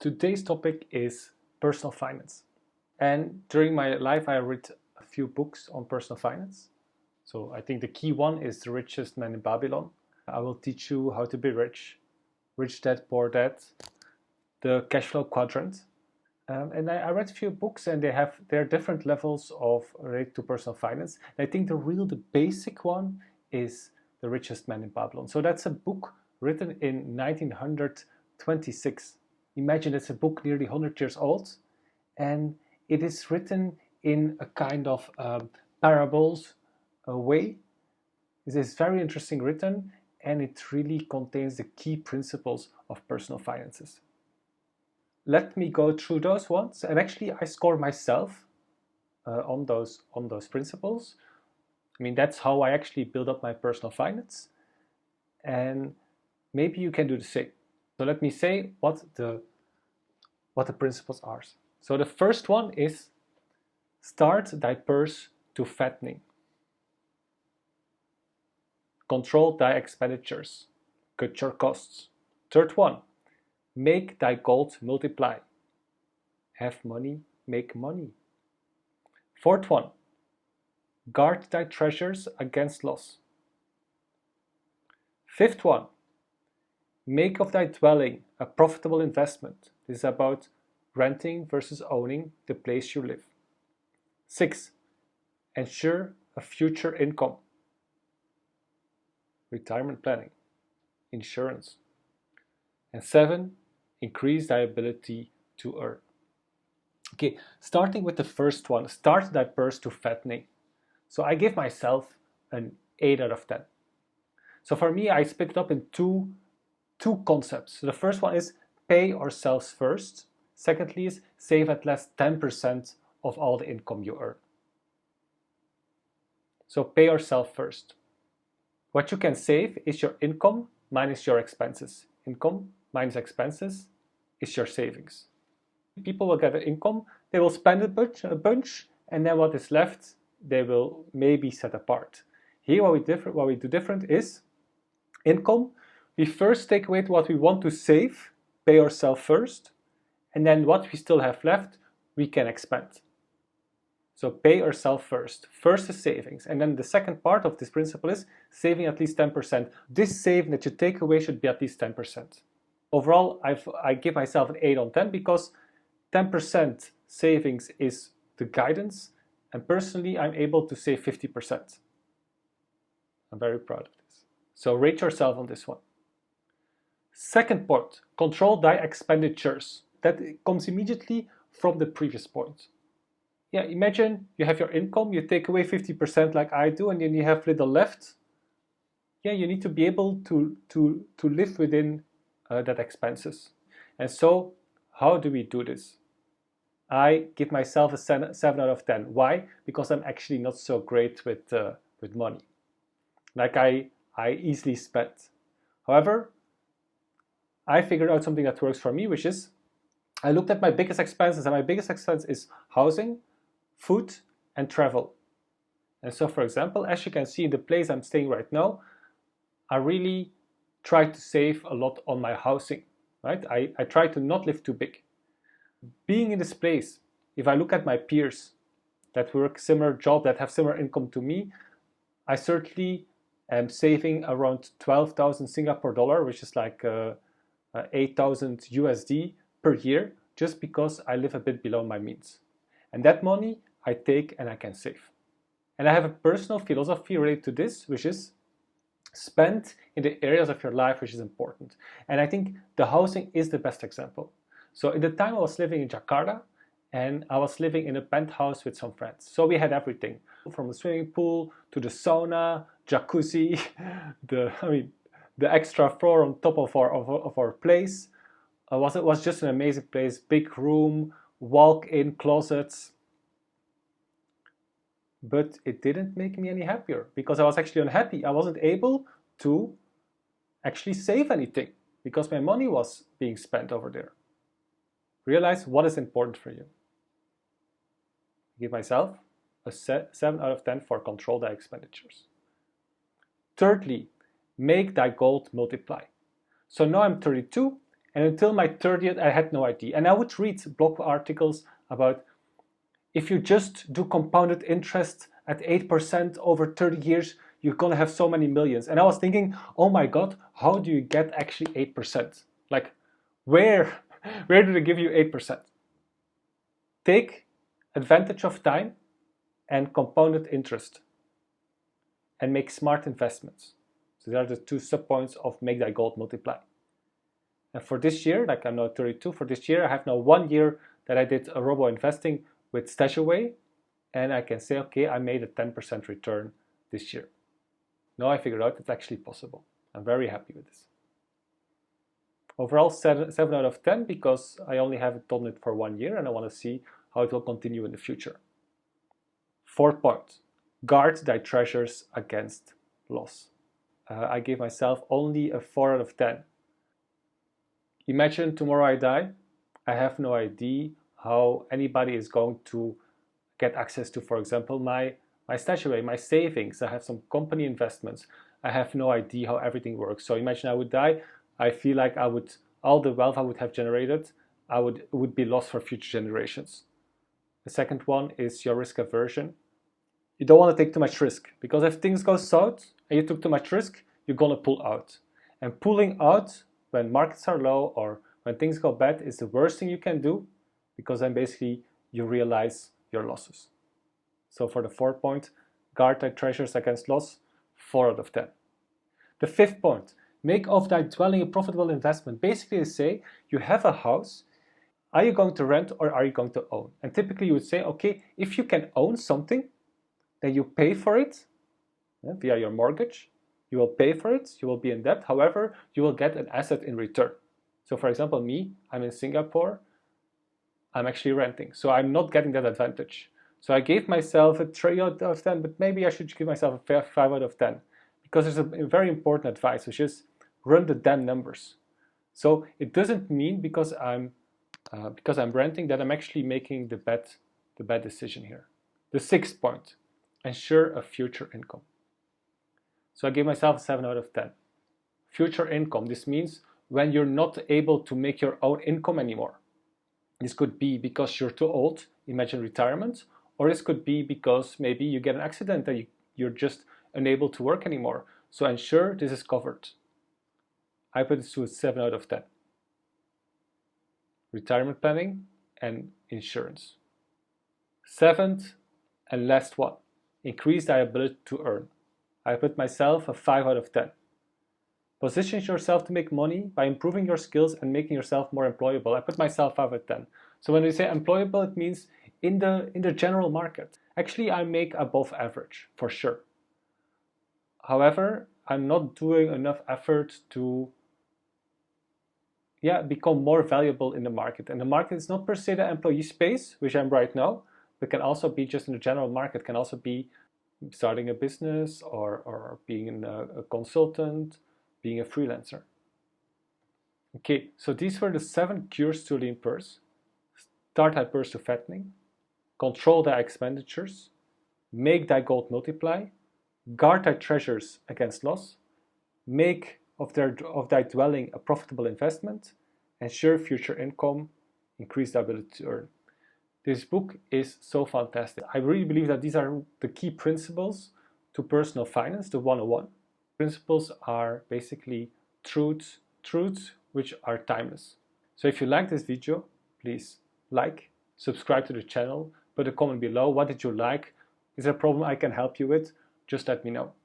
Today's topic is personal finance. And during my life, I read a few books on personal finance. So I think the key one is The Richest Man in Babylon. I will teach you how to be rich, Rich Dad, Poor Dad, the cash flow quadrant. And I read a few books, and there are different levels of related to personal finance. And I think the basic one is The Richest Man in Babylon. So that's a book written in 1926. Imagine it's a book nearly 100 years old, and it is written in a kind of parables way. It is very interesting written, and it really contains the key principles of personal finances. Let me go through those ones, and actually I score myself on those principles. I mean, that's how I actually build up my personal finance, and maybe you can do the same. So let me say what the principles are. So the first one is start thy purse to fattening. Control thy expenditures. Cut your costs. Third one, make thy gold multiply. Have money, make money. Fourth one, guard thy treasures against loss. Fifth one, make of thy dwelling a profitable investment. This is about renting versus owning the place you live. 6. Ensure a future income. Retirement planning, insurance. And 7. Increase thy ability to earn. Okay, starting with the first one, start thy purse to fattening. So I give myself an 8 out of 10. So for me, I split it up in two concepts. So the first one is pay ourselves first. Secondly is save at least 10% of all the income you earn. So pay yourself first. What you can save is your income minus your expenses. Income minus expenses is your savings. People will get an income, they will spend a bunch, and then what is left, they will maybe set apart. Here what we do different is income. We first take away what we want to save, pay ourselves first, and then what we still have left, we can expend. So pay ourselves first. First is savings. And then the second part of this principle is saving at least 10%. This saving that you take away should be at least 10%. Overall, I give myself an 8 on 10 because 10% savings is the guidance. And personally, I'm able to save 50%. I'm very proud of this. So rate yourself on this one. Second point, control thy expenditures. That comes immediately from the previous point. Yeah, imagine you have your income, you take away 50% like I do, and then you have little left. Yeah, you need to be able to live within that expenses. And so, how do we do this? I give myself a 7 out of 10. Why? Because I'm actually not so great with money. Like I easily spend. However, I figured out something that works for me, which is I looked at my biggest expenses, and my biggest expense is housing, food, and travel. And so, for example, as you can see in the place I'm staying right now, I really try to save a lot on my housing, right? I try to not live too big. Being in this place, if I look at my peers that work similar job, that have similar income to me, I certainly am saving around 12,000 Singapore dollar, which is like 8,000 USD per year, just because I live a bit below my means. And that money I take and I can save. And I have a personal philosophy related to this, which is spend in the areas of your life which is important. And I think the housing is the best example. So in the time I was living in Jakarta, and I was living in a penthouse with some friends. So we had everything, from a swimming pool to the sauna, jacuzzi, the extra floor on top of our place. It was just an amazing place, big room, walk-in closets. But it didn't make me any happier because I was actually unhappy. I wasn't able to actually save anything because my money was being spent over there. Realize what is important for you. Give myself a 7 out of 10 for control thy expenditures. Thirdly, make thy gold multiply. So now I'm 32 And until my 30th, I had no idea. And I would read blog articles about if you just do compounded interest at 8% over 30 years, you're gonna have so many millions. And I was thinking, oh my God, how do you get actually 8%? Like, where do they give you 8%? Take advantage of time and compounded interest and make smart investments. So there are the two sub-points of make thy gold multiply. And for this year, like I'm now 32, for this year I have now 1 year that I did a robo investing with StashAway, and I can say, okay, I made a 10% return this year. Now I figured out it's actually possible. I'm very happy with this. Overall, 7 out of 10 because I only have done it for 1 year and I want to see how it will continue in the future. 4th point, guard thy treasures against loss. I gave myself only a 4 out of 10. Imagine tomorrow I die. I have no idea how anybody is going to get access to, for example, my StashAway, my savings. I have some company investments. I have no idea how everything works. So imagine I would die. I feel like all the wealth I would have generated, would be lost for future generations. The second one is your risk aversion. You don't want to take too much risk because if things go south and you took too much risk, you're gonna pull out. And pulling out when markets are low or when things go bad is the worst thing you can do because then basically you realize your losses. So for the 4th point, guard thy treasures against loss, 4 out of 10. The 5th point, make of thy dwelling a profitable investment. Basically, they say you have a house. Are you going to rent or are you going to own? And typically you would say, okay, if you can own something, then you pay for it via your mortgage. You will pay for it, you will be in debt. However, you will get an asset in return. So for example, me, I'm in Singapore. I'm actually renting. So I'm not getting that advantage. So I gave myself a 3 out of 10, but maybe I should give myself a 5 out of 10. Because there's a very important advice, which is run the damn numbers. So it doesn't mean because I'm renting that I'm actually making the bad decision here. The 6th point, ensure a future income. So I gave myself a 7 out of 10. Future income, this means when you're not able to make your own income anymore. This could be because you're too old, imagine retirement, or this could be because maybe you get an accident that you're just unable to work anymore. So ensure this is covered. I put it to a 7 out of 10. Retirement planning and insurance. 7th and last one, increase thy ability to earn. I put myself a 5 out of 10. Position yourself to make money by improving your skills and making yourself more employable. I put myself 5 out of 10. So when we say employable, it means in the general market. Actually, I make above average, for sure. However, I'm not doing enough effort to become more valuable in the market. And the market is not per se the employee space, which I'm right now, but can also be just in the general market, can also be starting a business or being a consultant, being a freelancer. Okay, so these were the 7 cures to a lean purse. Start thy purse to fattening, control thy expenditures, make thy gold multiply, guard thy treasures against loss, make of thy dwelling a profitable investment, ensure future income, increase the ability to earn. This book is so fantastic. I really believe that these are the key principles to personal finance, the 101. Principles are basically truths which are timeless. So if you like this video, please like, subscribe to the channel, put a comment below. What did you like? Is there a problem I can help you with? Just let me know.